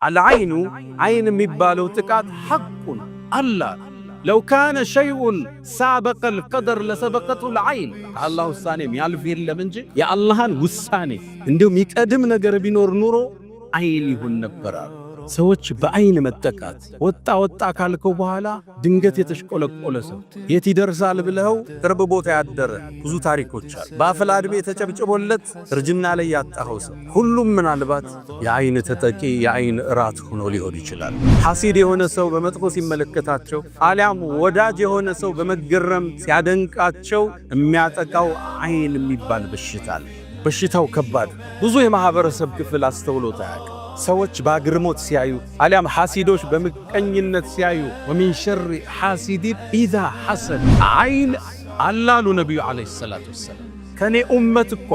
አልዓይኑ ዓይን የሚባለው ጥቃት ሐቁን አላህ ለው ካነ ሸይኡን ሳበቀል ቀደር ለሰበቀቱል ዓይን ከአላህ ውሳኔ የሚያልፍ የለም እንጂ የአላህን ውሳኔ እንዲሁም የሚቀድም ነገር ቢኖር ኑሮ ዓይን ይሁን ነበር። ሰዎች በዓይን መጠቃት ወጣ ካልከው በኋላ ድንገት የተሽቆለቆለ ሰው የት ይደርሳል ብለው ቅርብ ቦታ ያደረ ብዙ ታሪኮች አሉ። በአፍላ ዕድሜ ተጨብጭቦለት እርጅና ላይ ያጣኸው ሰው ሁሉም ምናልባት የዓይን ተጠቂ የዓይን እራት ሆኖ ሊሆን ይችላል። ሐሲድ የሆነ ሰው በመጥፎ ሲመለከታቸው አሊያም ወዳጅ የሆነ ሰው በመገረም ሲያደንቃቸው የሚያጠቃው ዓይን የሚባል በሽታ አለ። በሽታው ከባድ ብዙ የማህበረሰብ ክፍል አስተውሎት አያውቅም። ሰዎች በአግርሞት ሲያዩ አሊያም ሐሲዶች በምቀኝነት ሲያዩ ወሚን ሸሪ ሐሲዲን ኢዛ ሐሰድ ዓይን አላሉ ነቢዩ ዓለይሂ ሰላቱ ወሰላም። ከኔ ኡመት እኮ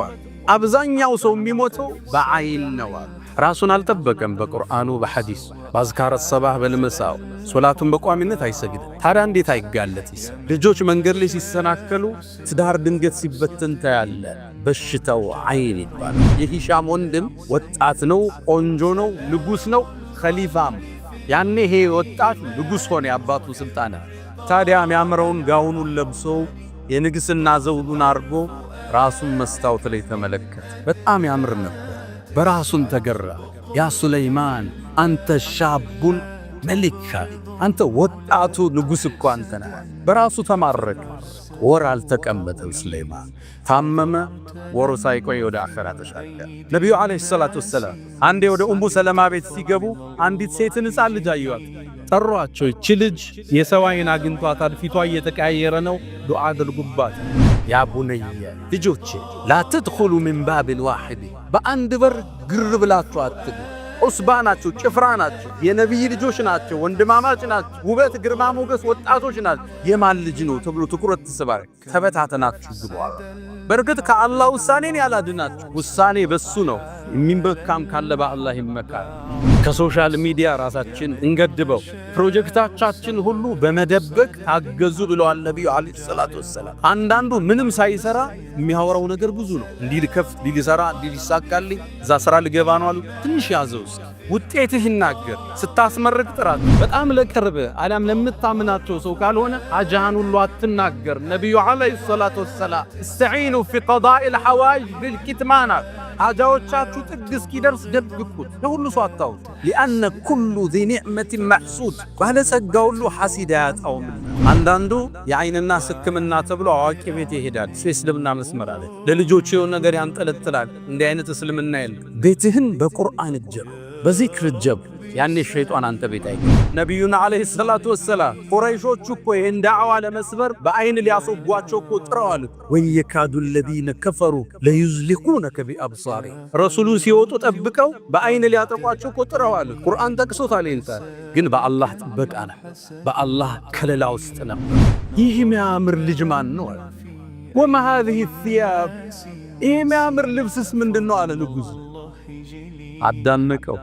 አብዛኛው ሰው የሚሞተው በዓይን ነው። ራሱን አልጠበቀም። በቁርአኑ በሐዲስ በአዝካረ ሰባህ በልመሳው ሶላቱን በቋሚነት አይሰግድም። ታዲያ እንዴት አይጋለጥ? ልጆች መንገድ ላይ ሲሰናከሉ፣ ትዳር ድንገት ሲበተን ታያለ። በሽታው ዓይን ይባላል። የሂሻም ወንድም ወጣት ነው፣ ቆንጆ ነው፣ ንጉስ ነው፣ ኸሊፋም። ያኔ ይሄ ወጣት ንጉስ ሆነ፣ የአባቱ ስልጣን። ታዲያ የሚያምረውን ጋውኑን ለብሶ የንግስና ዘውዱን አርጎ ራሱን መስታወት ላይ ተመለከተ። በጣም ያምር ነበር። በራሱን ተገራ። ያ ሱለይማን አንተ ሻቡን መሊካ፣ አንተ ወጣቱ ንጉስ እኮ አንተ ነህ። በራሱ ተማረከ። ወር አልተቀመጠም ሱለይማን ታመመ። ወሩ ሳይቆይ ወደ አኺራ ተሻገረ። ነቢዩ ዓለይሂ ሰላቱ ወሰላም አንዴ ወደ ኡሙ ሰለማ ቤት ሲገቡ አንዲት ሴትን ሕፃን ልጅ አዩአት። ጠሯቸው። እቺ ልጅ የሰው ዓይን አግኝቷታል፣ ፊቷ እየተቀያየረ ነው፣ ዱዓ አድርጉባት። ያ ቡነየ ልጆቼ ላ ተድኹሉ ሚን ባቢን ዋሂድ፣ በአንድ በር ግር ብላችሁ አትግቡ። ዑስባ ናቸው፣ ጭፍራ ናቸው፣ የነቢይ ልጆች ናቸው፣ ወንድማማች ናቸው፣ ውበት ግርማ ሞገስ ወጣቶች ናቸው። የማን ልጅ ነው ተብሎ ትኩረት ትስባል። ተበታተናችሁ ግቡ። በእርግጥ ከአላህ ውሳኔን ያላድናችሁ፣ ውሳኔ በሱ ነው። የሚመካም ካለ በአላህ ይመካል። ከሶሻል ሚዲያ ራሳችን እንገድበው። ፕሮጀክታችን ሁሉ በመደበቅ ታገዙ ብለዋል ነቢዩ ዓለይሂ ሰላቱ ወሰላም። አንዳንዱ ምንም ሳይሰራ የሚያወራው ነገር ብዙ ነው። እንዲህ ልከፍት፣ እንዲህ ልሰራ፣ እንዲህ ሊሳካልኝ፣ እዛ ስራ ልገባ ነው አሉ። ትንሽ ያዘው ውጤትህ ይናገር። ስታስመርቅ ጥራት በጣም ለቅርብ አሊያም ለምታምናቸው ሰው ካልሆነ አጃሃን ሁሉ አትናገር። ነቢዩ ዓለይሂ ሰላቱ ወሰላም እስተዒኑ ፊ ቀዳኢል ሐዋኢጅ ቢልኪትማን፣ ሐጃዎቻችሁ ጥግ እስኪደርስ ደብቁት፣ ለሁሉ ሰው አታውጡ። ሊአነ ኩሉ ዚ ኒዕመትን መሕሱድ፣ ባለጸጋ ሁሉ ሐሲድ አያጣውም። አንዳንዱ የዓይንና ሕክምና ተብሎ አዋቂ ቤት ይሄዳል። እስልምና መስመር አለ። ለልጆቹ የሆነ ነገር ያንጠለጥላል። እንዲህ አይነት እስልምና የለም። ቤትህን በቁርአን እጀብ፣ በዚክር እጀብ። ያኔ ሸይጣን አንተ ቤት አይገባ። ነቢዩና ዓለይሂ ሰላቱ ወሰላም ቁረይሾቹ እኮ ይህን ዳዕዋ ለመስበር በዓይን ሊያስወጓቸው እኮ ጥረዋል። ወየካዱ ለዚነ ከፈሩ ለዩዝሊቁነከ ቢአብሳሪ፣ ረሱሉን ሲወጡ ጠብቀው በዓይን ሊያጠቋቸው እኮ ጥረዋል። ቁርአን ጠቅሶታል። ግን በአላህ ጥበቃ ነው፣ በአላህ ከለላ ውስጥ ነው። ይህ የሚያምር ልጅ ማን ነው አለ። ወማ ሃዚሂ ሲያብ፣ ይህ የሚያምር ልብስስ ምንድን ነው አለ ንጉሡ። አዳነቀው፣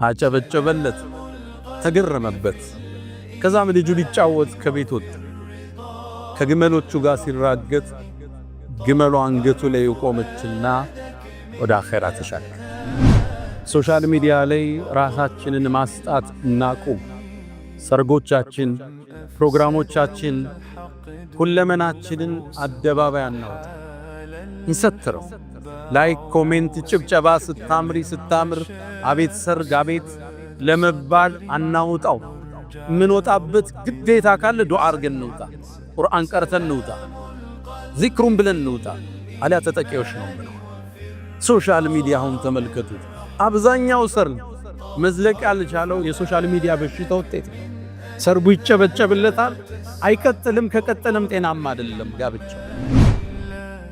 አጨበጨበለት፣ ተገረመበት። ከዛም ልጁ ሊጫወት ከቤት ወጣ። ከግመሎቹ ጋር ሲራገጥ ግመሉ አንገቱ ላይ ቆመችና ወደ አኺራ ተሻገረ። ሶሻል ሚዲያ ላይ ራሳችንን ማስጣት እናቁም። ሰርጎቻችን፣ ፕሮግራሞቻችን፣ ሁለመናችንን አደባባይ አናውጣ። እንሰትረው። ላይክ፣ ኮሜንት፣ ጭብጨባ ስታምሪ ስታምር አቤት ሰርግ አቤት ለመባል አናውጣው። ምን ወጣበት ግዴታ ካለ ዱዓ አርገን እንውጣ፣ ቁርአን ቀርተን እንውጣ፣ ዚክሩን ብለን እንውጣ። አሊያ ተጠቂዎች ነው። ሶሻል ሚዲያ አሁን ተመልከቱት። አብዛኛው ሰርግ መዝለቅ ያልቻለው የሶሻል ሚዲያ በሽታ ውጤት። ሰርጉ ይጨበጨብለታል፣ አይቀጥልም። ከቀጠለም ጤናማ አይደለም ጋብቻው።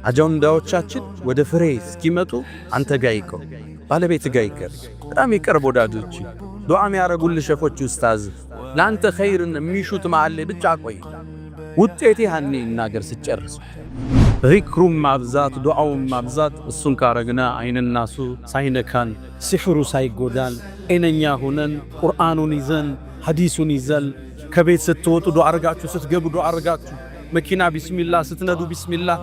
አጀንዳዎቻችን ወደ ፍሬ እስኪመጡ አንተ ጋር ይቀር፣ ባለቤት ጋር ይቀር፣ በጣም ይቀርብ ወዳጆች፣ ዱዓ የሚያረጉልህ ሸፎች፣ ኡስታዝ ላንተ ኸይርን የሚሹት መዓል ብቻ ቆይ። ውጤት ያኔ እናገር ሲጨርሱ ዚክሩም ማብዛት፣ ዱዓውም ማብዛት። እሱን ካረግና ዓይንናሱ ሳይነካን፣ ሲሕሩ ሳይጎዳን፣ ጤነኛ ሆነን ቁርአኑን ይዘን ሐዲሱን ይዘን ከቤት ስትወጡ ዱዓ አርጋችሁ፣ ስትገቡ ዱዓ አርጋችሁ፣ መኪና ቢስሚላህ ስትነዱ ቢስሚላህ።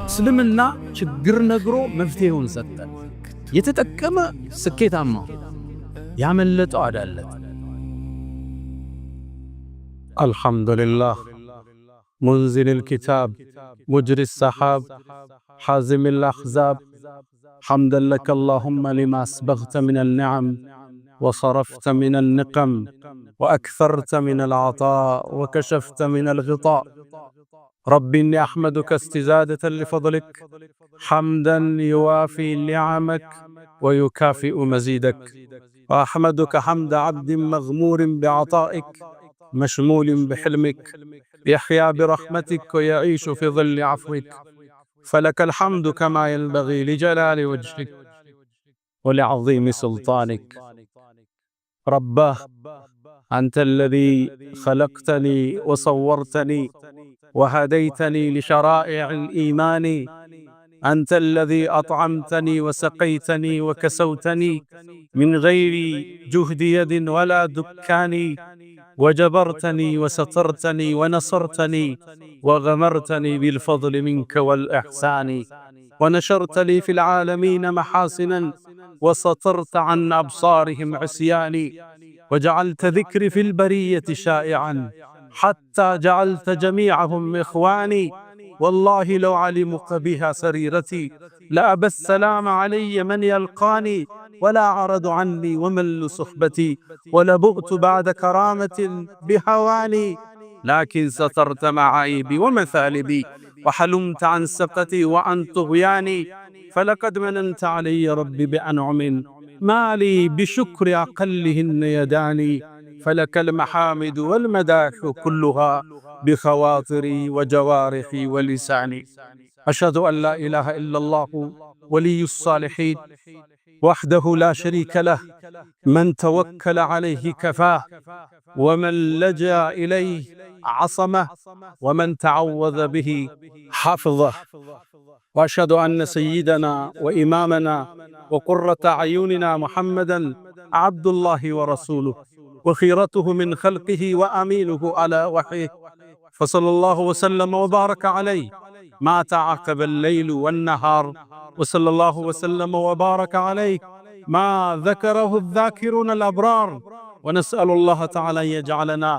እስልምና ችግር ነግሮ መፍትሄውን ሰጠ። የተጠቀመ ስኬታማ፣ ያመለጠው አዳለት። አልሐምዱሊላህ منزل الكتاب مجري السحاب حازم الأحزاب حمدا لك اللهم لما أسبغت من النعم وصرفت من النقم وأكثرت من العطاء وكشفت من الغطاء. رب إني أحمدك استزادة لفضلك حمدا يوافي نعمك ويكافئ مزيدك، وأحمدك حمد عبد مغمور بعطائك مشمول بحلمك يحيا برحمتك ويعيش في ظل عفوك، فلك الحمد كما ينبغي لجلال وجهك ولعظيم سلطانك. رباه أنت الذي خلقتني وصورتني وهديتني لشرائع الإيمان، أنت الذي أطعمتني وسقيتني وكسوتني من غير جهد يد ولا دكان، وجبرتني وسترتني ونصرتني وغمرتني بالفضل منك والإحسان، ونشرت لي في العالمين محاسنا وسترت عن أبصارهم عصياني، وجعلت ذكري في البرية شائعا حتى جعلت جميعهم إخواني. والله لو علموا قبيح سريرتي لأبى السلام علي من يلقاني، ولا عرض عني ومل صحبتي ولبؤت بعد كرامة بهواني، لكن سترت معايبي ومثالبي وحلمت عن سقتي وعن طغياني، فلقد مننت علي ربي بأنعم ما لي بشكر أقلهن يداني، فلك المحامد والمداح كلها بخواطري وجوارحي ولساني. أشهد أن لا إله إلا الله ولي الصالحين وحده لا شريك له، من توكل عليه كفاه ومن لجأ إليه عصمه ومن تعوذ به حفظه. وأشهد أن سيدنا وإمامنا وقرة أعيننا محمدا عبد الله ورسوله وخيرته من خلقه وأمينه على وحيه، فصلى الله وسلم وبارك عليه ما تعاقب الليل والنهار، وصلى الله وسلم وبارك عليه ما ذكره الذاكرون الأبرار، ونسأل الله تعالى أن يجعلنا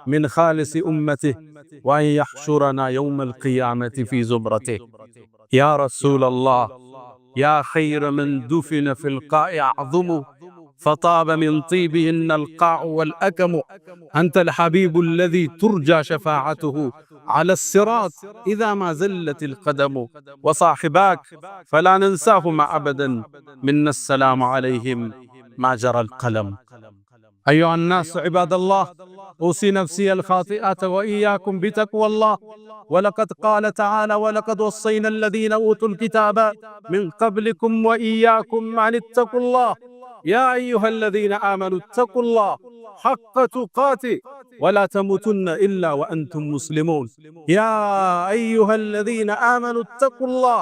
من خالص أمته وأن يحشرنا يوم القيامة في زمرته. يا رسول الله، يا خير من دفن في القاع أعظم، فطاب من طيبهن القاع والأكم، أنت الحبيب الذي ترجى شفاعته على الصراط إذا ما زلت القدم، وصاحباك فلا ننساهما أبدا، منا السلام عليهم ما جرى القلم. أيها الناس عباد الله، أوصي نفسي الخاطئة وإياكم بتقوى الله، ولقد قال تعالى: ولقد وصينا الذين أوتوا الكتاب من قبلكم وإياكم أن اتقوا الله، يا أيها الذين آمنوا اتقوا الله حق تقاته ولا تموتن إلا وأنتم مسلمون. يا أيها الذين آمنوا اتقوا الله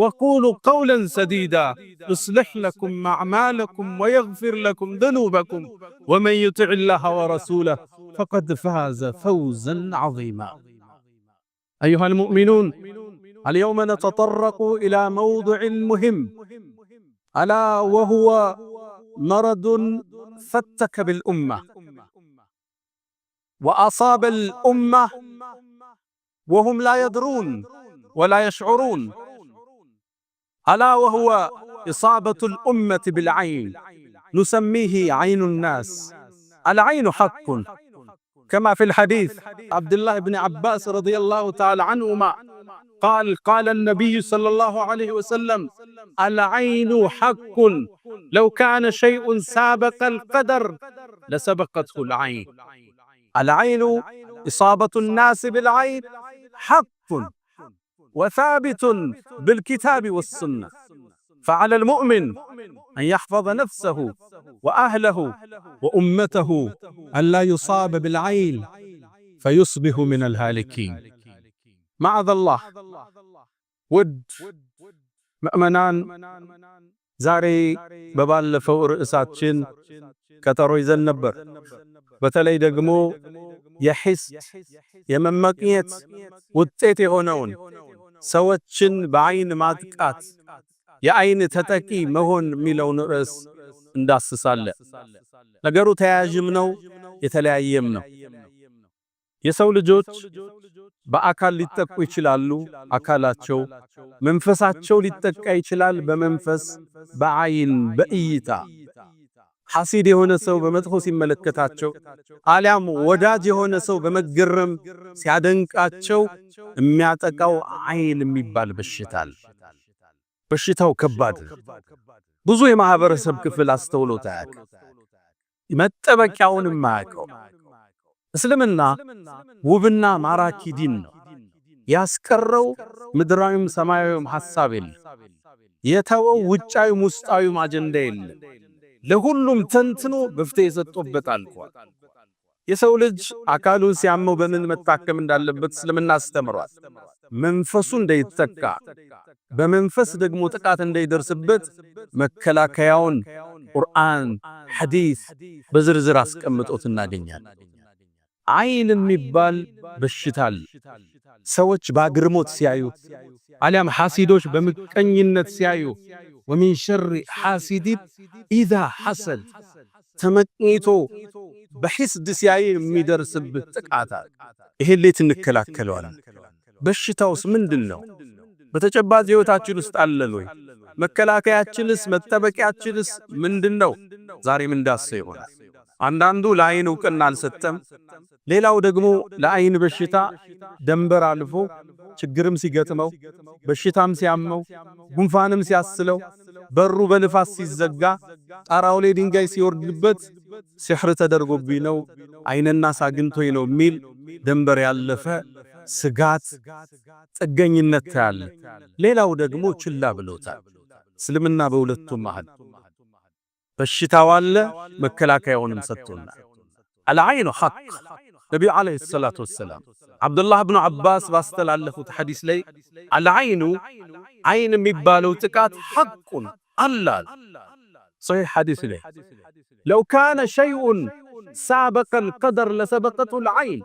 وقولوا قولا سديدا يصلح لكم أعمالكم ويغفر لكم ذنوبكم، ومن يطع الله ورسوله فقد فاز فوزا عظيما. أيها المؤمنون، اليوم نتطرق إلى موضوع مهم، ألا وهو مرض فتك بالأمة وأصاب الأمة وهم لا يدرون ولا يشعرون، ألا وهو إصابة الأمة بالعين، نسميه عين الناس. العين حق، كما في الحديث عبد الله بن عباس رضي الله تعالى عنهما قال النبي صلى الله عليه وسلم: العين حق، لو كان شيء سابق القدر لسبقته العين. العين، إصابة الناس بالعين حق وثابت بالكتاب والسنة، فعلى المؤمن أن يحفظ نفسه وأهله وأمته أن لا يصاب بالعين فيصبح من الهالكين. معاذ الله. ውድ ምእመናን፣ ዛሬ በባለፈው ርዕሳችን ቀጠሮ ይዘን ነበር። በተለይ ደግሞ የሒስድ የመመቅኘት ውጤት የሆነውን ሰዎችን በአይን ማጥቃት፣ የአይን ተጠቂ መሆን የሚለውን ርዕስ እንዳስሳለን። ነገሩ ተያያዥም ነው የተለያየም ነው። የሰው ልጆች በአካል ሊጠቁ ይችላሉ፣ አካላቸው መንፈሳቸው ሊጠቃ ይችላል፣ በመንፈስ በአይን በእይታ ሐሲድ የሆነ ሰው በመጥፎ ሲመለከታቸው አሊያም ወዳጅ የሆነ ሰው በመገረም ሲያደንቃቸው የሚያጠቃው አይን የሚባል በሽታል። በሽታው ከባድ ብዙ የማህበረሰብ ክፍል አስተውሎት አያውቅም፣ መጠበቂያውን የማያውቀው። እስልምና ውብና ማራኪ ዲን ነው። ያስቀረው ምድራዊም ሰማያዊም ሐሳብ የለም። የተወው ውጫዊም ውስጣዊም አጀንዳ የለም። ለሁሉም ተንትኖ መፍትሄ የሰጠበት አልቋል። የሰው ልጅ አካሉን ሲያመው በምን መታከም እንዳለበት እስልምና አስተምሯል። መንፈሱ እንዳይጠቃ በመንፈስ ደግሞ ጥቃት እንዳይደርስበት መከላከያውን ቁርአን፣ ሐዲስ በዝርዝር አስቀምጦት እናገኛለን። አይን የሚባል በሽታል ሰዎች ባግርሞት ሲያዩ አሊያም ሐሲዶች በምቀኝነት ሲያዩ ወሚን ሸሪ ሐሲዲን ኢዛ ሐሰድ ተመቅኝቶ በሕስድ ሲያይ የሚደርስበት ጥቃት ይሄን ሌት እንከላከለዋለን። በሽታውስ ምንድነው? በተጨባጭ ህይወታችን ውስጥ አለን ወይ? መከላከያችንስ መጠበቂያችንስ ምንድነው? ዛሬም እንዳሰ ይሆናል። አንዳንዱ ለአይን ዕውቅና አልሰጠም። ሌላው ደግሞ ለአይን በሽታ ደንበር አልፎ ችግርም ሲገጥመው በሽታም ሲያመው ጉንፋንም ሲያስለው በሩ በንፋስ ሲዘጋ ጣራው ላይ ድንጋይ ሲወርድበት ሲሕር ተደርጎብኝ ነው አይንና ሳግንቶኝ ነው የሚል ደንበር ያለፈ ስጋት ጥገኝነት ታያለ። ሌላው ደግሞ ችላ ብሎታል። እስልምና በሁለቱም መሃል በሽታው አለ፣ መከላከያውንም ሰጥቶናል። አልዓይኑ ሐቅ ነቢዩ ዓለይሂ ሰላቱ ወሰላም አብዱላህ ብኑ አባስ ባስተላለፉት ሐዲስ ላይ አልዓይኑ አይን የሚባለው ጥቃት ሐቁን አላል ሶሒህ ሐዲስ ላይ ለው ካነ ሸይኡን ሳበቀል ቀደር ለሰበቀቱል አይን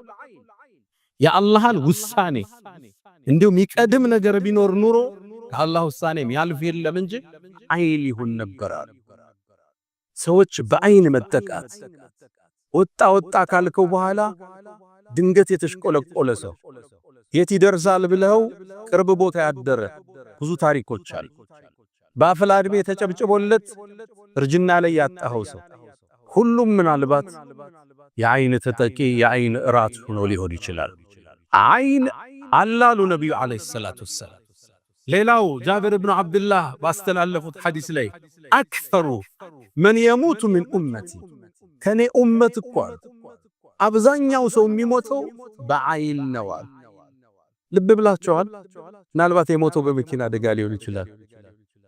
የአላህን ውሳኔ እንዲሁ የሚቀድም ነገር ቢኖር ኑሮ ከአላህ ውሳኔም ያልፍ የለም እንጂ አይን ይሁን ነበር። ሰዎች በአይን መጠቃት ወጣ ካልከው በኋላ ድንገት የተሽቆለቆለ ሰው የት ይደርሳል ብለው ቅርብ ቦታ ያደረ ብዙ ታሪኮች አሉ። በአፍላ ዕድሜ ተጨብጭቦለት እርጅና ላይ ያጣኸው ሰው ሁሉም ምናልባት የአይን ተጠቂ የአይን እራት ሆኖ ሊሆን ይችላል። አይን አላሉ ነቢዩ ዓለይሂ ሰላቱ ወሰላም። ሌላው ጃብር ብኑ ዓብድላህ ባስተላለፉት ሐዲስ ላይ አክተሩ መን የሙቱ ሚን ኡመቲ ከኔ ኡመት እኮ አብዛኛው ሰው የሚሞተው በአይን ነው። ልብ ብላችኋል? ምናልባት የሞተው በመኪና አደጋ ሊሆን ይችላል።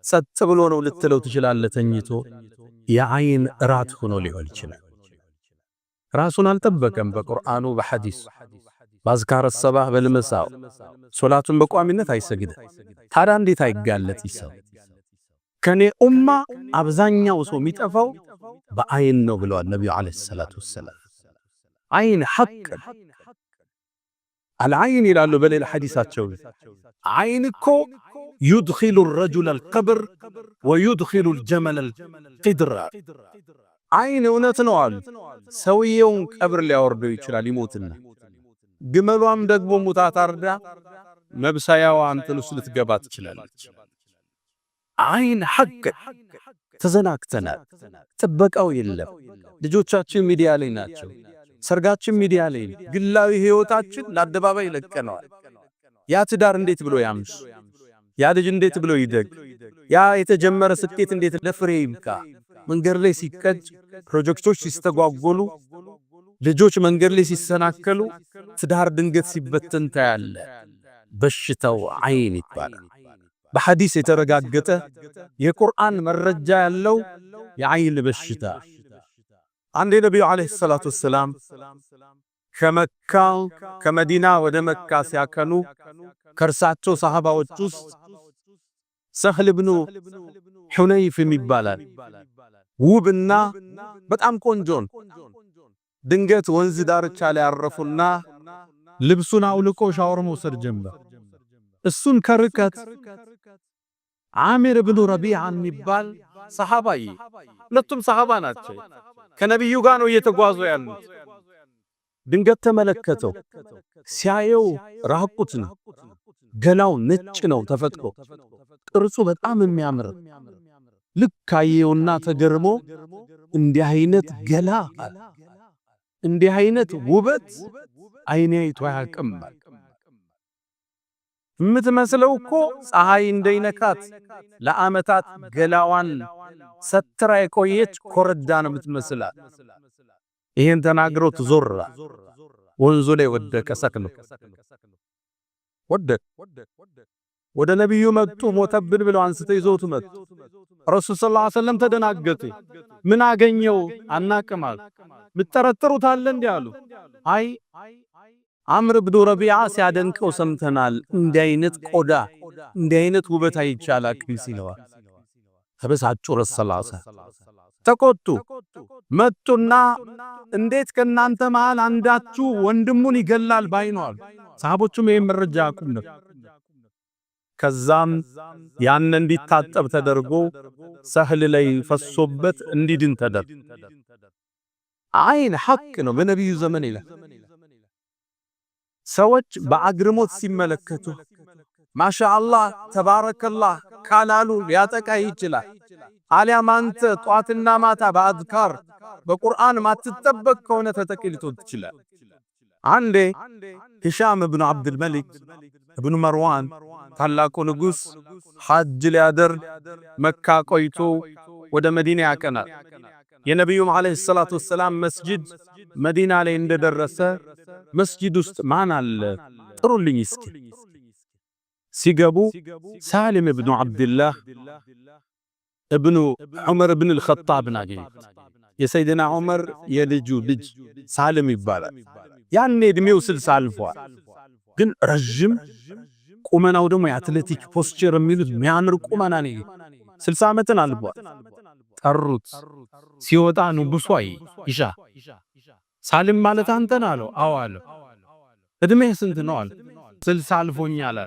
ጸጥ ብሎ ነው ልትለው ትችላለህ። ተኝቶ የአይን እራት ሆኖ ሊሆን ይችላል። ራሱን አልጠበቀም። በቁርአኑ በሐዲስ ባዝካረ ሰባህ በልመሳው ሶላቱን በቋሚነት አይሰግድም። ታዲያ እንዴት አይጋለጥ ይሰው? ከኔ ኡማ አብዛኛው ሰው የሚጠፋው በአይን ነው ብለዋል ነብዩ አለይሂ ሰላቱ ወሰላም። አይን ሐቅ አልዓይን ይላሉ በሌላ ሐዲሳቸው አይን እኮ يدخل الرجل القبر ويدخل الجمل القدر አይን እውነት ነው አሉ። ሰውየውን ቀብር ሊያወርደው ይችላል ይሞትና፣ ግመሏም ደግሞ ሙታ ታርዳ መብሳያዋ አንተን ውስጥ ልትገባ ትችላለች። አይን ሐቅ ተዘናክተናል። ጥበቃው የለም። ልጆቻችን ሚዲያ ላይ ናቸው። ሰርጋችን ሚዲያ ላይ፣ ግላዊ ህይወታችን ለአደባባይ ለቀነዋል። ያ ትዳር እንዴት ብሎ ያምሽ? ያ ልጅ እንዴት ብሎ ይደግ? ያ የተጀመረ ስኬት እንዴት ለፍሬ ይምካ? መንገድ ላይ ሲቀጭ፣ ፕሮጀክቶች ሲስተጓጎሉ፣ ልጆች መንገድ ላይ ሲሰናከሉ፣ ትዳር ድንገት ሲበተን ታያለ። በሽታው አይን ይባላል። በሐዲስ የተረጋገጠ የቁርአን መረጃ ያለው የአይን በሽታ። አንዴ ነብዩ አለይሂ ሰላቱ ወሰላም ከመካ ከመዲና ወደ መካ ሲያከኑ ከርሳቸው ሰሃባዎች ውስጥ ሰህል ብኑ ሁነይፍ ይባላል። ውብና በጣም ቆንጆን ድንገት ወንዝ ዳርቻ ላይ ያረፉና ልብሱን አውልቆ ሻወር መውሰድ ጀመረ። እሱን ከርቀት አሚር ብኑ ረቢዓ የሚባል ሰሃባይ ሁለቱም ሰሃባ ናቸው ከነብዩ ጋር ነው እየተጓዙ ያሉት ድንገት ተመለከተው ሲያየው ራቁት ነው ገላው ነጭ ነው ተፈጥሮ ቅርጹ በጣም የሚያምር ልክ አየውና ተገርሞ እንዲህ አይነት ገላ እንዲህ አይነት ውበት አይኔ አይቶ አያውቅም ምትመስለው እኮ ፀሐይ እንደይነካት ለአመታት ገላዋን ሰትራ የቆየች ኮረዳ ነው ምትመስላት ይሄን ተናግሮ ተዞራ ወንዙ ላይ ወደቀ ሰክኖ ወደ ነብዩ መጡ ሞተብን ብለው አንስተው ይዘውት መጡ ረሱል ሰለላሁ ዐለይሂ ወሰለም ተደናገጡ ምን አገኘው አናቀማል ምትጠረጥሩት አለ እንዴ አሉ አይ አምር ብኑ ረቢዓ ሲያደንቀው ሰምተናል እንዲህ አይነት ቆዳ እንዲህ አይነት ውበት አይቻላክም ሲለዋል ተበሳጩ ረሱል ተቆጡ መጡና እንዴት ከናንተ መሃል አንዳችሁ ወንድሙን ይገላል ባይኗል ሰሃቦቹም ይሄን መረጃ አቁም ነው ከዛም ያን እንዲታጠብ ተደርጎ ሰህል ላይ ፈሶበት እንዲድን ተደረገ አይን ሐቅ ነው በነብዩ ዘመን ይላል ሰዎች በአግርሞት ሲመለከቱ ማሻአላህ ተባረከላህ ካላሉ ሊያጠቃ ይችላል አሊያም አንተ ጧትና ማታ በአዝካር በቁርአን ማትጠበቅ ከሆነ ተጠቅልቶ ትችላል አንዴ ሂሻም ኢብኑ አብዱል መሊክ ኢብኑ መርዋን ታላቁ ንጉስ ሐጅ ሊያደርግ መካ ቆይቶ ወደ መዲና ያቀናል የነብዩ መሐመድ ሰለላሁ ዐለይሂ ወሰለም መስጂድ መዲና ላይ እንደደረሰ መስጂድ ውስጥ ማን አለ ጥሩልኝ እስኪ ሲገቡ ሳሊም ኢብኑ አብዱላህ ኢብኑ ዑመር ኢብኑ አልኸጣብ ናገኝ የሰይድና ዑመር የልጁ ልጅ ሳሊም ይባላል ያኔ እድሜው 60 አልፏል ግን ረጅም ቁመናው ደግሞ የአትሌቲክ ፖስቸር የሚሉት የሚያምር ቁመና ነው 60 ዓመትን አልፏል ጠሩት ሲወጣ ንጉሱ ኢሻ ሳሊም ማለት አንተ ነህ አለው አዎ አለው እድሜህ ስንት ነው አለ 60 አልፎኛል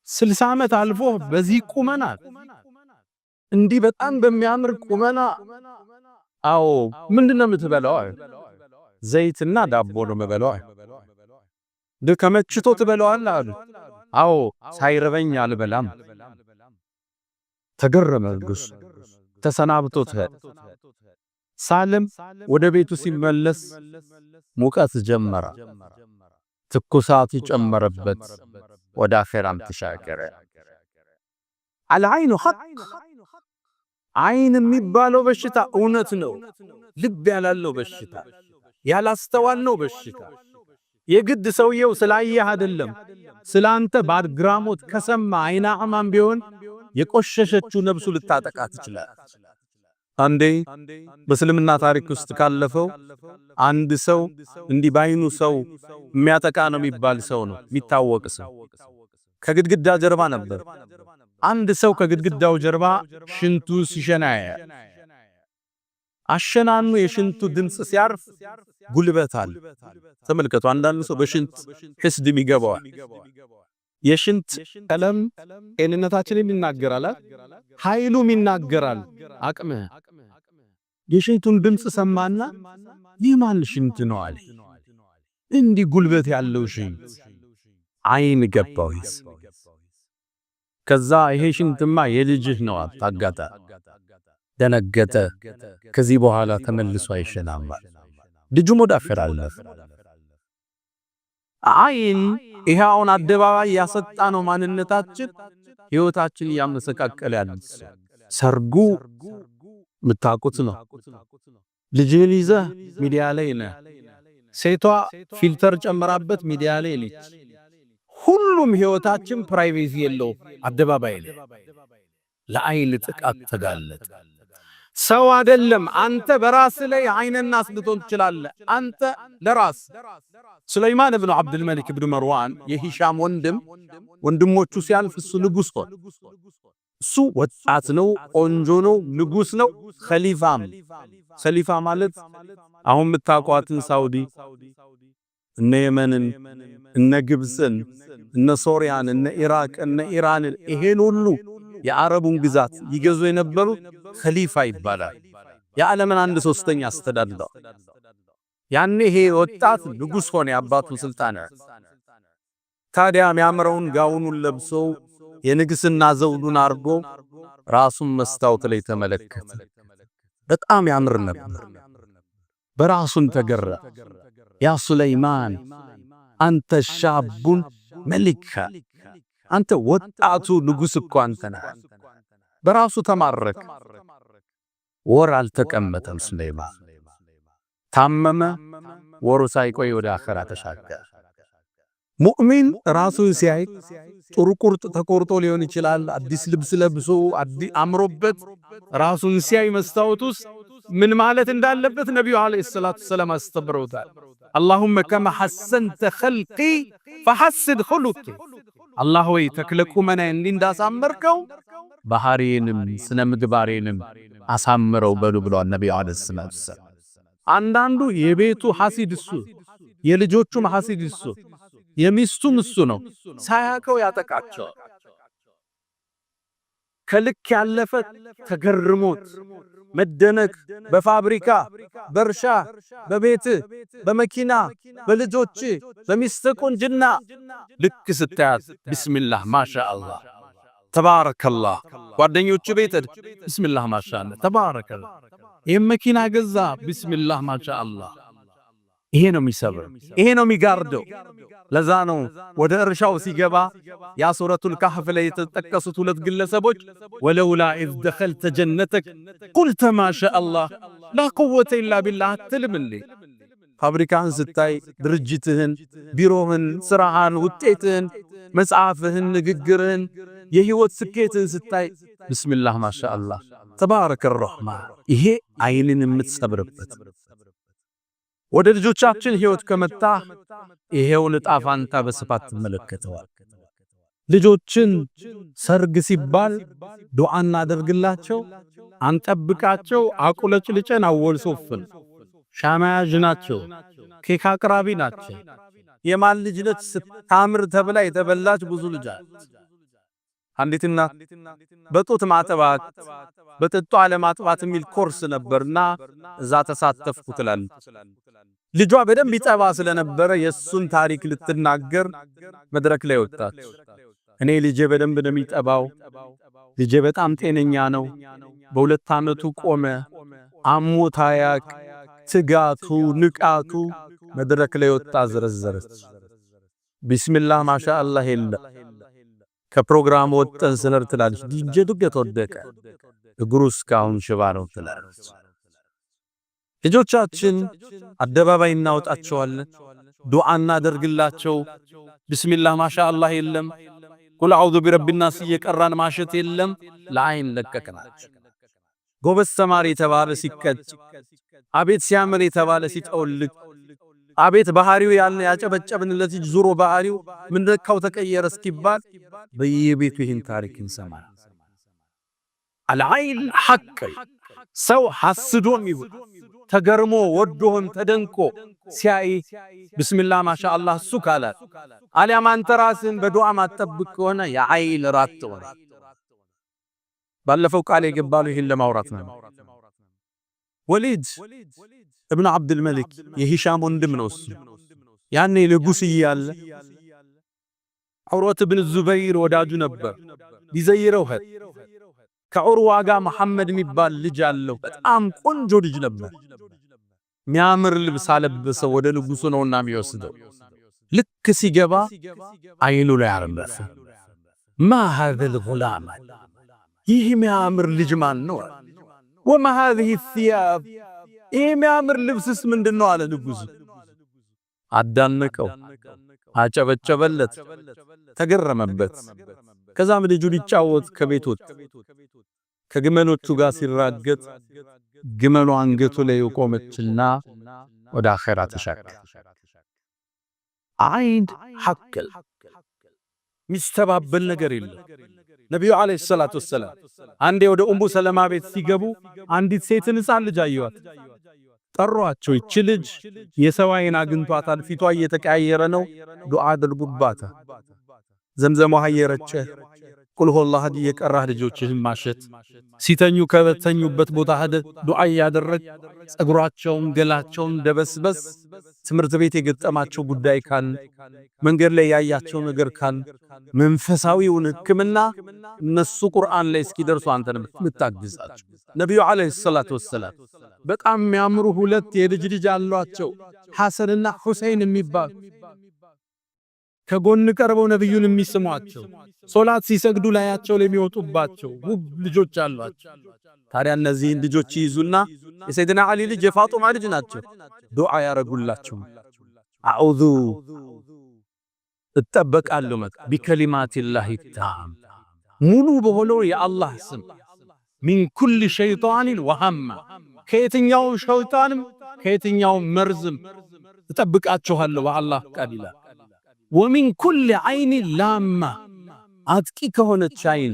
60 ዓመት አልፎ በዚህ ቁመና እንዲህ በጣም በሚያምር ቁመና አዎ ምንድነው የምትበላው ዘይትና ዳቦ ነው የምበላው ደከመችቶ ትበላዋለህ አሉ አዎ ሳይረበኝ አልበላም ተገረመ ንጉስ ተሰናብቶት ሳሊም ወደ ቤቱ ሲመለስ ሙቀት ጀመረ ትኩሳት ይጨመረበት ወደ አኺራም ተሻገረ አልዓይኑ ሐቅ አይን የሚባለው በሽታ እውነት ነው ልብ ያላለው በሽታ ያላስተዋልነው በሽታ የግድ ሰውየው ስላየህ አይደለም ስላንተ ባድግራሞት ከሰማ አይና አማን ቢሆን የቆሸሸችው ነብሱ ልታጠቃት ይችላል አንዴ በእስልምና ታሪክ ውስጥ ካለፈው አንድ ሰው እንዲህ ባይኑ ሰው የሚያጠቃ ነው የሚባል ሰው ነው የሚታወቅ ሰው ከግድግዳ ጀርባ ነበር አንድ ሰው ከግድግዳው ጀርባ ሽንቱ ሲሸናያ አሸናኑ የሽንቱ ድምጽ ሲያርፍ ጉልበታል ተመልከቱ አንዳንድ ሰው በሽንት ህስድም ይገባዋል የሽንት ቀለም ጤንነታችንን ይናገራል ኃይሉም ይናገራል አቅመ የሽንቱን ድምጽ ሰማና ይማል ሽንት ነው አለ እንዲ ጉልበት ያለው ሽንት አይን ገባው ከዛ ይሄ ሽንትማ የልጅህ ነው አጣጋታ ደነገጠ ከዚህ በኋላ ተመልሶ አይሸናም ልጁ ሞዳፈር አለፈ አይን ይሄውን አደባባይ ያሰጣ ነው ማንነታችን ህይወታችን ያመሰቃቀለ ያለው ሰርጉ ምታቁት ነው ልጅህን ይዘህ ሚዲያ ላይ ነህ ሴቷ ፊልተር ጨምራበት ሚዲያ ላይ ነች ሁሉም ህይወታችን ፕራይቬሲ የለው አደባባይ ላይ ለአይን ጥቃት ተጋለጠ ሰው አይደለም አንተ በራስ ላይ አይንና አስልቶን ትችላለህ አንተ ለራስ ሱለይማን ኢብኑ አብዱል መሊክ ኢብኑ መርዋን የሂሻም ወንድሞቹ ሲያልፍ እሱ ንጉስ ሆነ እሱ ወጣት ነው ቆንጆ ነው ንጉስ ነው ኸሊፋ ማለት አሁን ምታቋትን ሳውዲ እነ የመንን እነ ግብፅን እነ ሶሪያን እነ ኢራቅ እነ ኢራንን ይሄን ሁሉ የአረቡን ግዛት ይገዙ የነበሩት ኸሊፋ ይባላል። የዓለምን 1/3 አስተዳድረው። ያኔ ይሄ ወጣት ንጉሥ ሆነ፣ የአባቱ ስልጣን። ታዲያ የሚያምረውን ጋውኑን ለብሶ የንግስና ዘውዱን አርጎ ራሱን መስታወት ላይ ተመለከተ። በጣም ያምር ነበር። በራሱን ተገራ። ያ ሱለይማን አንተ ሻቡን መሊካ፣ አንተ ወጣቱ ንጉሥ እኮ አንተ ነህ። በራሱ ተማረከ። ወር አልተቀመጠም ሱለይማን። ታመመ። ወሩ ሳይቆይ ወደ አኺራ ተሻገረ። ሙእሚን ራሱን ሲያይ ጥሩ ቁርጥ ተቆርጦ ሊሆን ይችላል። አዲስ ልብስ ለብሶ አምሮበት ራሱን ሲያይ መስታወት ውስጥ ምን ማለት እንዳለበት ነብዩ አለይሂ ሰላቱ ሰላም አስተምረውታል። አላሁመ ከማ ሐሰንተ ኸልቂ ፈሐስን ኹሉቂ፣ አላህ ሆይ ተክለ ቁመናዬን እንዳሳመርከው ባህሪዬንም ስነ ምግባሬንም አሳምረው በሉ ብለዋል ነብዩ አለይሂ ሰላቱ ሰላም። አንዳንዱ የቤቱ ሐሲድ እሱ፣ የልጆቹም ሐሲድ እሱ፣ የሚስቱም እሱ ነው። ሳያቀው ያጠቃቸው። ከልክ ያለፈ ተገርሞት መደነቅ በፋብሪካ በእርሻ በቤት በመኪና በልጆች በሚስት ቁንጅና ልክ ስታያት ቢስሚላህ ማሻአላህ ተባረከላህ፣ ጓደኞቹ ቤት ቢስሚላህ ማሻአላህ ተባረከላህ፣ ይሄ መኪና ገዛ ቢስሚላህ ማሻአላህ። ይሄ ነው የሚሰብር፣ ይሄ ነው የሚጋርደው። ለዛ ነው ወደ እርሻው ሲገባ ያ ሱረቱል ካህፍ ላይ የተጠቀሱት ሁለት ግለሰቦች ወለውላ ኢዝ ደኸልተ ጀነተክ ቁልተ ማሻአላህ ላ ቁወተ ኢላ ቢላህ አትልምልኝ። ፋብሪካህን ስታይ፣ ድርጅትህን፣ ቢሮህን፣ ስራህን፣ ውጤትህን፣ መጽሐፍህን፣ ንግግርህን፣ የህይወት ስኬትህን ስታይ ቢስሚላህ ማሻአላህ ተባረከ ረህማን። ይሄ አይንን የምትሰብርበት። ወደ ልጆቻችን ህይወት ከመጣ ይሄው ዕጣ ፈንታ በስፋት ተመለከተዋል። ልጆችን ሰርግ ሲባል ዱዓ እናደርግላቸው፣ አንጠብቃቸው፣ አቁለጭልጨን አወልሶፍን ሻማያጅ ናቸው፣ ኬክ አቅራቢ ናቸው። የማን ልጅ ነች ስታምር ተብላ የተበላች ብዙ ልጅ አለች። አንዲት እናት በጡት ማጥባት በጥጧ አለማጥባት የሚል ኮርስ ነበርና እዛ ተሳተፍኩ ትላለች። ልጇ በደንብ ይጠባ ስለነበረ የሱን ታሪክ ልትናገር መድረክ ላይ ወጣች። እኔ ልጄ በደንብ ነው የሚጠባው፣ ልጄ በጣም ጤነኛ ነው፣ በ2 ዓመቱ ቆመ፣ አሞት አያቅ፣ ትጋቱ ንቃቱ መድረክ ላይ ወጣ ዘረዘረች። ቢስሚላህ ማሻአላህ የለ ከፕሮግራም ወጥተን ስንር ትላለች። ልጄ ድገት ወደቀ፣ እግሩ እስካሁን ሽባ ነው ትላለች። ልጆቻችን አደባባይ እናወጣቸዋለን፣ ዱዓ እናደርግላቸው። ቢስሚላህ ማሻአላህ የለም፣ ቁል አዑዙ ቢረቢናስ እየቀራን ማሸት የለም። ለአይን ለቀቅናቸው። ጎበዝ ተማሪ የተባለ ሲቀጭ፣ አቤት ሲያምር የተባለ ሲጠውልቅ፣ አቤት ባህሪው ያለ ያጨበጨብንለት ዙሮ ባህሪው ምን ለካው ተቀየረ እስኪባል በየቤቱ ይህን ታሪክ እንሰማለን። አልዓይን ሐቅ ሰው ሐስዶም ይሁን ተገርሞ ወዶም ተደንቆ ሲያይ ቢስሚላህ ማሻአላህ እሱ ካላት አሊያም አንተ ራስህን በዱዓ ማጠብቅ ከሆነ የዓይን ራት ሆነ። ባለፈው ቃል የገባሉ ይህን ለማውራት ነው። ወሊድ ኢብኑ አብዱል መሊክ የሂሻም ወንድም ነው። እሱ ያኔ ንጉስ እያለ ዑርወት ኢብኑ ዙበይር ወዳጁ ነበር። ሊዘይረው ሄደ። ከዑርዋ ጋር መሐመድ የሚባል ልጅ አለው። በጣም ቆንጆ ልጅ ነበር። ሚያምር ልብስ አለበሰው። ወደ ንጉሱ ነውና የሚወስደው። ልክ ሲገባ አይኑ ላይ አረፈ። ማ هذا الغلام ይህ ሚያምር ልጅ ማን ነው? وما هذه الثياب ይህ ሚያምር ልብስስ ምንድነው አለ ንጉሱ። አዳነቀው፣ አጨበጨበለት፣ ተገረመበት። ከዛም ልጁ ሊጫወት ከቤት ወጣ። ከግመሎቹ ጋር ሲራገጥ ግመሉ አንገቱ ላይ ቆመችና ወደ አኺራ ተሻገረ። አይን ሐቅል ሚስተባበል ነገር የለም። ነብዩ አለይሂ ሰላቱ ወሰለም አንዴ ወደ ኡሙ ሰለማ ቤት ሲገቡ አንዲት ሴትን ሕፃን ልጅ አዩዋት። ጠሯቸው። ይች ልጅ የሰው አይን አግኝቷታል፣ ፊቷ እየተቀያየረ ነው፣ ዱዓ አድርጉባት። ዘምዘም ውሃ እየረጨ ቁል ሁወላህ አሐድ እየቀራህ ልጆችህን ማሸት፣ ሲተኙ ከበተኙበት ቦታ ሄደህ ዱዓ እያደረግ ጸጉራቸውን ገላቸውን ደበስበስ። ትምህርት ቤት የገጠማቸው ጉዳይ ካል፣ መንገድ ላይ ያያቸው ነገር ካል መንፈሳዊውን ሕክምና እነሱ ቁርአን ላይ እስኪደርሱ አንተን የምታግዛቸው። ነቢዩ ዓለይሂ ሰላቱ ወሰላም በጣም የሚያምሩ ሁለት የልጅ ልጅ አሏቸው፣ ሐሰንና ሁሰይን የሚባሉ ከጎን ቀርበው ነብዩን የሚስሟቸው፣ ሶላት ሲሰግዱ ላያቸው ላይ የሚወጡባቸው ውብ ልጆች አሏቸው። ታዲያ እነዚህን ልጆች ይይዙና የሰይድና ዓሊ ልጅ የፋጡማ ልጅ ናቸው፣ ዱዓ ያረጉላቸው። አዑዙ እጠበቃለሁ ቢከሊማቲላሂ ታም ሙሉ በሆነው የአላህ ስም ሚን ኩል ሸይጣንን ወሃማ ከየትኛው ሸይጣንም ከየትኛው መርዝም እጠብቃችኋለሁ በአላህ ቃል ይላል። ወሚን ኩል ዐይን ላማ አጥቂ ከሆነች ዐይን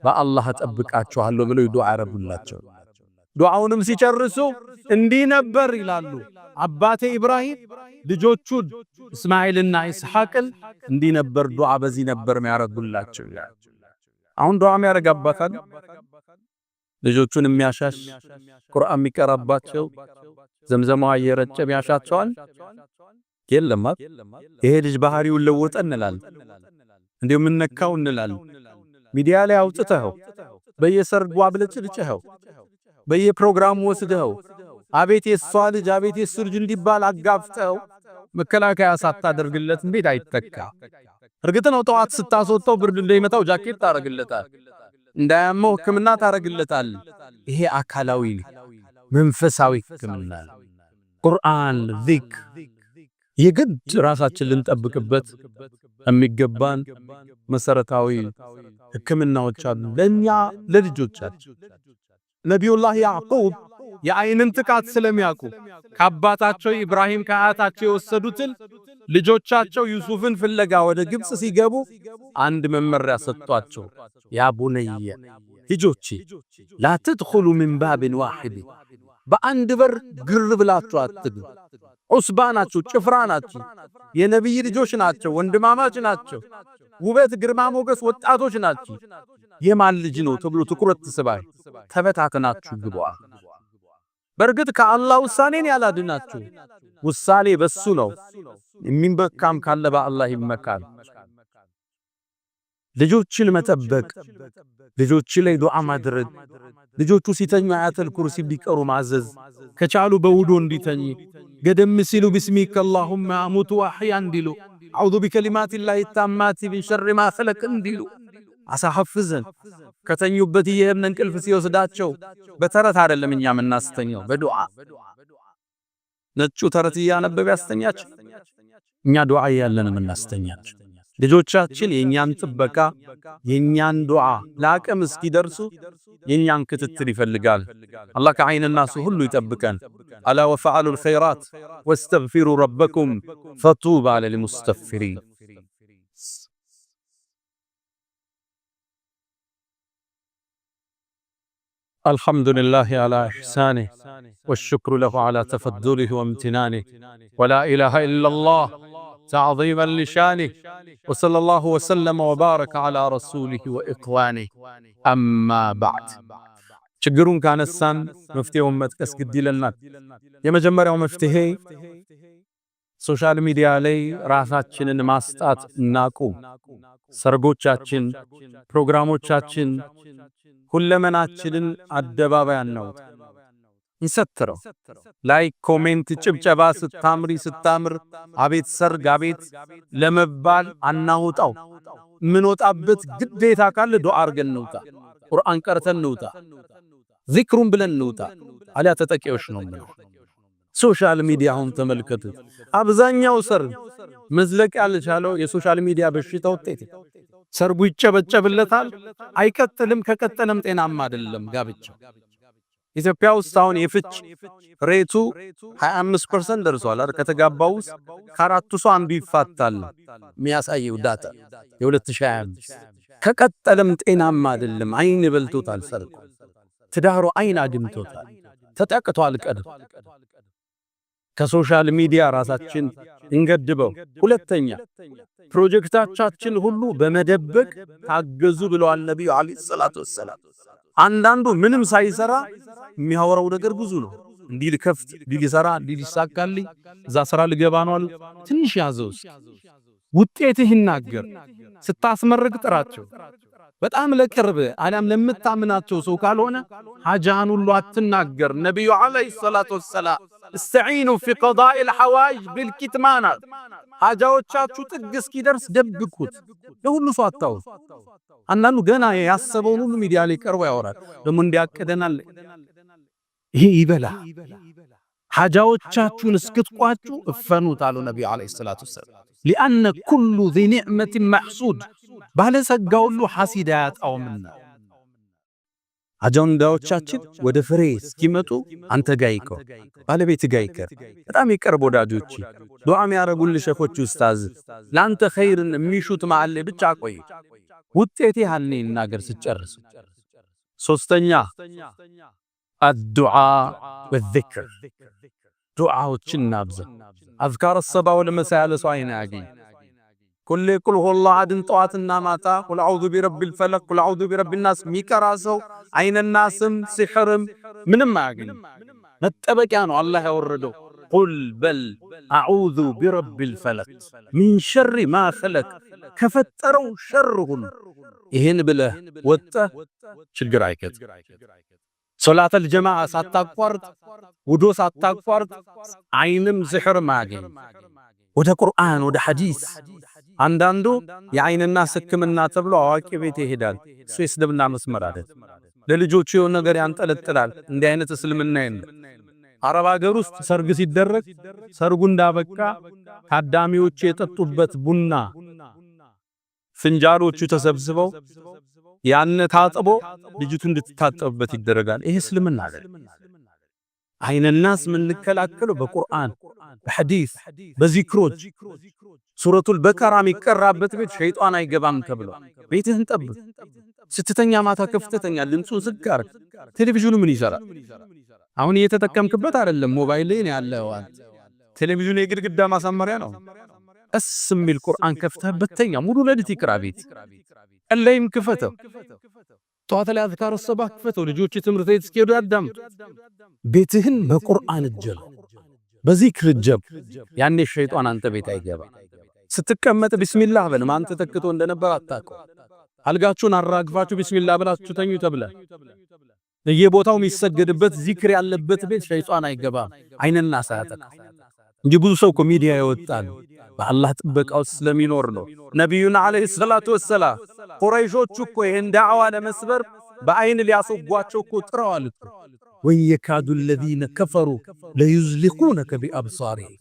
በአላህ እጠብቃችኋለሁ ብለው ዱዓ ያረጉላቸው። ዱዓውንም ሲጨርሱ እንዲህ ነበር ይላሉ። አባቴ ኢብራሂም ልጆቹን እስማኤልና ኢስሐቅን እንዲህ ነበር ዱዓ በዚህ ነበር የሚያረጉላቸው ይላል። አሁን ዱዓ የሚያረግ አባታል ልጆቹን የሚያሻሽ ቁርአን የሚቀራባቸው ዘምዘማው እየረጨ የሚያሻቸዋል የለም። ይሄ ልጅ ባህሪውን ለወጠ እንላለን፣ እንዴው ምን ነካው እንላለን። ሚዲያ ላይ አውጥተው በየሰርጉ አብለጭልጭኸው በየፕሮግራሙ ወስደው አቤት የሷ ልጅ አቤት የሱ ልጅ እንዲባል አጋፍጠው መከላከያ ሳታደርግለት እንዴት አይተካ? እርግጥ ነው ጠዋት ስታስወጣው ብርድ እንደሚመታው ጃኬት ታረግለታል፣ እንዳያመው ሕክምና ታረግለታል። ይሄ አካላዊ መንፈሳዊ ሕክምና ቁርአን ዚክር የግድ ራሳችን ልንጠብቅበት የሚገባን መሰረታዊ ሕክምናዎች አሉ ለኛ ለልጆቻችን። ነቢዩላህ ያዕቁብ የአይንን ጥቃት ስለሚያውቁ ከአባታቸው ኢብራሂም ከአያታቸው የወሰዱትን ልጆቻቸው ዩሱፍን ፍለጋ ወደ ግብጽ ሲገቡ አንድ መመሪያ ሰጥቷቸው፣ ያ ቡነየ ልጆቼ ላ ተድኹሉ ሚን ባብን ዋሂድ በአንድ በር ግር ብላችሁ አትግቡ። ዑስባ ናቸው፣ ጭፍራ ናቸው፣ የነቢይ ልጆች ናቸው፣ ወንድማማች ናቸው፣ ውበት ግርማ ሞገስ ወጣቶች ናቸው። የማን ልጅ ነው ተብሎ ትኩረት ትስባይ ተበታተናችሁ ግቡ። በርግጥ ከአላህ ውሳኔን ያላድናችሁ ውሳኔ በሱ ነው። የሚመካም ካለ በአላህ ይመካል። ልጆችን መጠበቅ፣ ልጆች ላይ ዱዓ ማድረግ፣ ልጆቹ ሲተኙ አያተል ኩርሲ ቢቀሩ ማዘዝ፣ ከቻሉ በውዶ እንዲተኙ ገደም ሲሉ ቢስሚከ አላሁመ አሙቱ ወአሕያ እንዲሉ፣ አዑዙ ቢከሊማቲላሂ ታማቲ ሚን ሸሪ ማ ኸለቅ እንዲሉ አሳሐፍዘን ከተኙበት ይሄም እንቅልፍ ሲወስዳቸው በተረት አይደለም እኛ የምናስተኛው በዱዓ። ነጩ ተረት እያነበበ ያስተኛቸው፣ እኛ ዱዓ እያለን የምናስተኛቸው። ልጆቻችን የኛን ጥበቃ የኛን ዱዓ ለአቅም እስኪደርሱ የኛን ክትትል ይፈልጋል። አላህ ከዐይንና ሱ ሁሉ ይጠብቀን። አላ ወፈዐሉል ኸይራት ወስተግፊሩ ረበኩም ፈጡባ ሊልሙስተግፊሪን። الحمد لله على إحسانه والشكر له على تفضله وامتنانه ولا إله إلا الله تعظيما لشانه وصلى الله وسلم وبارك على رسوله وإخوانه أما بعد ችግሩን ካነሳን መፍትሄውን መጥቀስ ግድ ይለናል። የመጀመሪያው መፍትሄ ሶሻል ሚዲያ ላይ ራሳችንን ማስጣት እናቁም። ሰርጎቻችን፣ ፕሮግራሞቻችን፣ ሁለመናችንን አደባባይ አናውጣ፣ እንሰትረው። ላይክ፣ ኮሜንት፣ ጭብጨባ ስታምሪ ስታምር አቤት ሰርግ አቤት ለመባል አናውጣው። ምን ወጣበት ግዴታ ካለ ዱዓ አርገን እንውጣ፣ ቁርአን ቀርተን እንውጣ፣ ዚክሩን ብለን እንውጣ። አሊያ ተጠቂዎች ነው ማለት። ሶሻል ሚዲያውን ተመልከቱ። አብዛኛው ሰርግ መዝለቅ ያልቻለው የሶሻል ሚዲያ በሽታ ውጤት። ሰርጉ ይጨበጨብለታል፣ አይቀጥልም። ከቀጠለም ጤናማ አይደለም ጋብቻው። ኢትዮጵያ ውስጥ አሁን የፍች ሬቱ 25% ደርሷል አይደል? ከተጋባው ውስጥ ከአራቱ ሰው አንዱ ይፋታል የሚያሳየው ዳታ የ2025። ከቀጠለም ጤናማ አይደለም። አይን በልቶታል ሰርጉ፣ ትዳሩ አይን አድምቶታል፣ ተጠቅቷል ቀድሞ። ከሶሻል ሚዲያ ራሳችን እንገድበው። ሁለተኛ ፕሮጀክታችን ሁሉ በመደበቅ ታገዙ ብለዋል ነብዩ አለይሂ ሰላቱ ወሰላም። አንዳንዱ ምንም ሳይሰራ የሚያወራው ነገር ብዙ ነው። እንዲህ ልከፍት፣ እንዲህ ልሰራ፣ እንዲህ ሊሳካልኝ፣ እዛ ስራ ልገባ ነው። ትንሽ ያዘውስ ውጤትህ ይናገር። ስታስመርቅ ጥራቸው። በጣም ለቅርብ አላም ለምታምናቸው ሰው ካልሆነ ሐጃህን ሁሉ አትናገር። ነብዩ አለይሂ ሰላቱ ወሰላም እስተዒኑ ፊ ቀዳኢል ሐዋኢጅ ቢልኪትማን፣ ሐጃዎቻችሁ ጥግ እስኪደርስ ደብቁት፣ ለሁሉ ሰው አታውሩ። አንዳንዱ ገና ያሰበውን ሁሉ ሚዲያ ላይ ቀርቦ ያወራል። ደግሞ እንዲያቀደናል ይሄ ይበላ። ሐጃዎቻችሁን እስክትቋጩ እፈኑት አሉ ነብዩ አለይሂ ሰላቱ ወሰላም። ሊአነ ኩሉ ዚ ኒዕመቲን መሕሱድ፣ ባለጸጋ ሁሉ ሐሲድ አያጣውምና። አጀንዳዎቻችን ወደ ፍሬ እስኪመጡ አንተ ጋይከው፣ ባለቤት ጋይከር፣ በጣም የቅርብ ወዳጆች፣ ዱዓ የሚያረጉልህ ሸኾች፣ ኡስታዝ ላንተ ኸይርን የሚሹት ማዓለ ብቻ ቆይ። ውጤቴ ያኔ እናገር ስጨርስ። ሶስተኛ አዱዓ ወዚክር፣ ዱዓዎችን እናብዛ። አዝካር ሰባ ወልመሳ ያለ ሰው አይና ያገኝ ኩል ቁል ሁወላሁ አሐድን ጠዋትና ማታ ቁል አዑዙ ቢረቢል ፈለቅ ቁል አዑዙ ቢረቢን ናስ የሚቀራ ሰው አይነናስም ሲሕርም ምንም አያገኝም። መጠበቂያ ነው አላህ ያወረደው። ቁል በል አዑዙ ቢረቢል ፈለቅ ሚን ሸሪ ማ ኸለቅ፣ ከፈጠረው ሸር ሁሉ። ይህን ብለህ ወጥተህ ችግር አይከት። ሶላተል ጀማዓ ሳታቋርጥ፣ ውዶ ሳታቋርጥ አይንም ሲሕርም አያገኝ። ወደ ቁርአን ወደ ሐዲስ። አንዳንዱ የአይንና ሕክምና ተብሎ አዋቂ ቤት ይሄዳል። እሱ የእስልምና መስመር አይደል። ለልጆቹ የሆነ ነገር ያንጠለጥላል። እንዲህ አይነት እስልምና የለም። አረብ ሀገር ውስጥ ሰርግ ሲደረግ ሰርጉ እንዳበቃ ታዳሚዎቹ የጠጡበት ቡና ፍንጃሎቹ ተሰብስበው ያን ታጥቦ ልጅቱ እንድትታጠብበት ይደረጋል። ይሄ እስልምና አይደል። አይነናስ ምንከላከለው በቁርአን በሐዲስ በዚክሮች። ሱረቱል በቀራ የሚቀራበት ቤት ሸይጣን አይገባም ተብሎ ቤትህን ጠብቅ። ስትተኛ ማታ ከፍተኛ ድምፁን ዝግ አድርግ። ቴሌቪዥኑ ምን ይሰራል? አሁን እየተጠቀምክበት አይደለም፣ ሞባይል ላይ ያለው ቴሌቪዥኑ የግድግዳ ማሳመሪያ ነው። እስ የሚል ቁርአን ከፍተህበት ተኛ። ሙሉ ሌሊት ይቅራ ቤት። ቀለይም ክፈተው። ጠዋት ላይ አዝካር ሰባህ ክፈተው። ልጆች ትምህርት ቤት እስኪሄዱ ያዳምጡ። ቤትህን በቁርአን እጀል፣ በዚክር እጀብ። ያኔ ሸይጣን አንተ ቤት አይገባ። ስትቀመጥ ቢስሚላህ በል። ማን ተተክቶ እንደነበር አታውቀው። አልጋችሁን አራግፋችሁ ቢስሚላህ ብላችሁ ተኙ ተብለ። የቦታው የሚሰገድበት ዚክር ያለበት ቤት ሸይጣን አይገባም። አይንና ሳያጠቃ እንጂ ብዙ ሰው ኮሚዲያ ይወጣል። በአላህ ጥበቃ ውስጥ ስለሚኖር ነው። ነብዩና አለይሂ ሰላቱ ወሰላም ቁረይሾች እኮ ይሄን ዳዕዋ ለመስበር በአይን ሊያስወጓቸው እኮ ጥረዋል እኮ። ወየካዱ الذين كفروا ليزلقونك بأبصارهم፣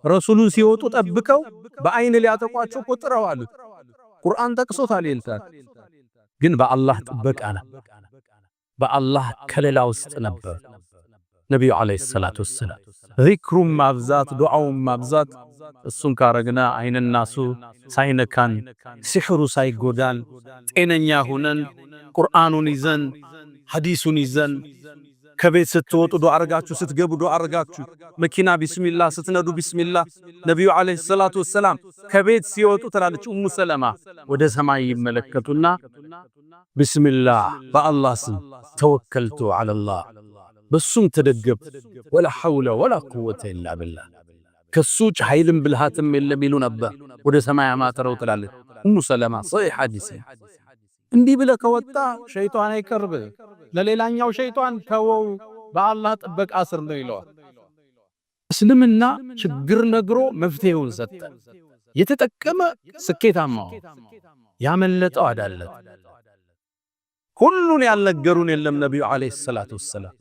ረሱሉን ሲወጡ ጠብቀው በአይን ሊያጠቋቸው እኮ ጥረዋል። ቁርአን ጠቅሶታል። ይልታል ግን በአላህ ጥበቃ ነው። በአላህ ከለላ ውስጥ ነበር ነብዩ አለይሂ ሰላቱ ወሰላም። ዚክሩን ማብዛት፣ ዱዓውን ማብዛት። እሱን ካረግና አይንናሱ ሳይነካን፣ ሲሕሩ ሳይጎዳን፣ ጤነኛ ሆነን ቁርአኑን ይዘን ሐዲሱን ይዘን ከቤት ስትወጡ ዱዓ አርጋችሁ፣ ስትገቡ ዱዓ አርጋችሁ፣ መኪና ቢስሚላህ ስትነዱ ቢስሚላህ። ነብዩ አለይሂ ሰላቱ ወሰላም ከቤት ሲወጡ ትላለች ኡሙ ሰለማ ወደ ሰማይ ይመለከቱና ቢስሚላህ በአላህ ስም ተወከልቱ ዐለላህ፣ በሱም ተደገፍ፣ ወላ ሐውለ ወላ ቁወተ ኢላ ቢላህ፣ ከሱጭ ኃይልም ብልሃትም የለም ይሉ ነበር። ወደ ሰማይ አማተረው ትላለች ኡሙ ሰለማ። ሶሒህ ሐዲስ። እንዲህ ብለህ ከወጣ ሸይጣን አይቀርብ። ለሌላኛው ሸይጣን ተወው፣ በአላህ ጥበቃ ስር ነው ይለዋል። እስልምና ችግር ነግሮ መፍትሄውን ሰጠ። የተጠቀመ ስኬታማ፣ ያመለጠው አዳለት። ሁሉን ያልነገሩን የለም ነብዩ አለይሂ ሰላቱ ወሰላም።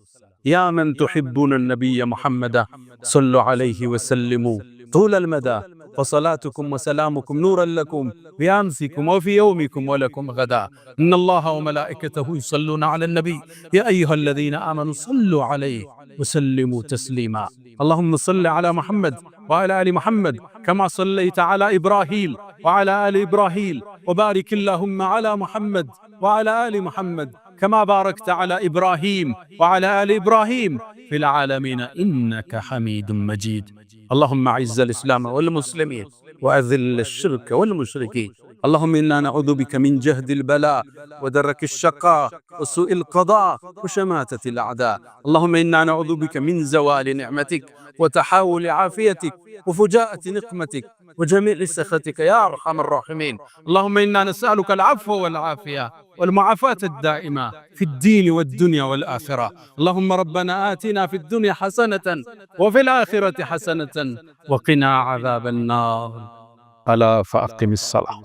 ያ መን ቱሒቡነ ነቢየ ሙሐመዳ ሰሉ ዐለይሂ ወሰልሙ ጡለል መዳ فصلاتكم وسلامكم نورا لكم في أمسكم وفي يومكم ولكم غدا إن الله وملائكته يصلون على النبي يا أيها الذين آمنوا صلوا عليه وسلموا تسليما اللهم صل على محمد وعلى آل محمد كما صليت على إبراهيم وعلى آل إبراهيم وبارك اللهم على محمد وعلى آل محمد كما باركت على إبراهيم وعلى آل إبراهيم في العالمين إنك حميد مجيد. اللهم أعز الإسلام والمسلمين وأذل الشرك والمشركين. اللهم إنا نعوذ بك من جهد البلاء ودرك الشقاء وسوء القضاء وشماتة الأعداء. اللهم إنا نعوذ بك من زوال نعمتك وتحاول عافيتك وفجاءة نقمتك وجميع سخطك يا أرحم الراحمين. اللهم إنا نسألك العفو والعافية والمعافاة الدائمة في الدين والدنيا والآخرة. اللهم ربنا آتنا في الدنيا حسنة وفي الآخرة حسنة وقنا عذاب النار. ألا فأقم الصلاة.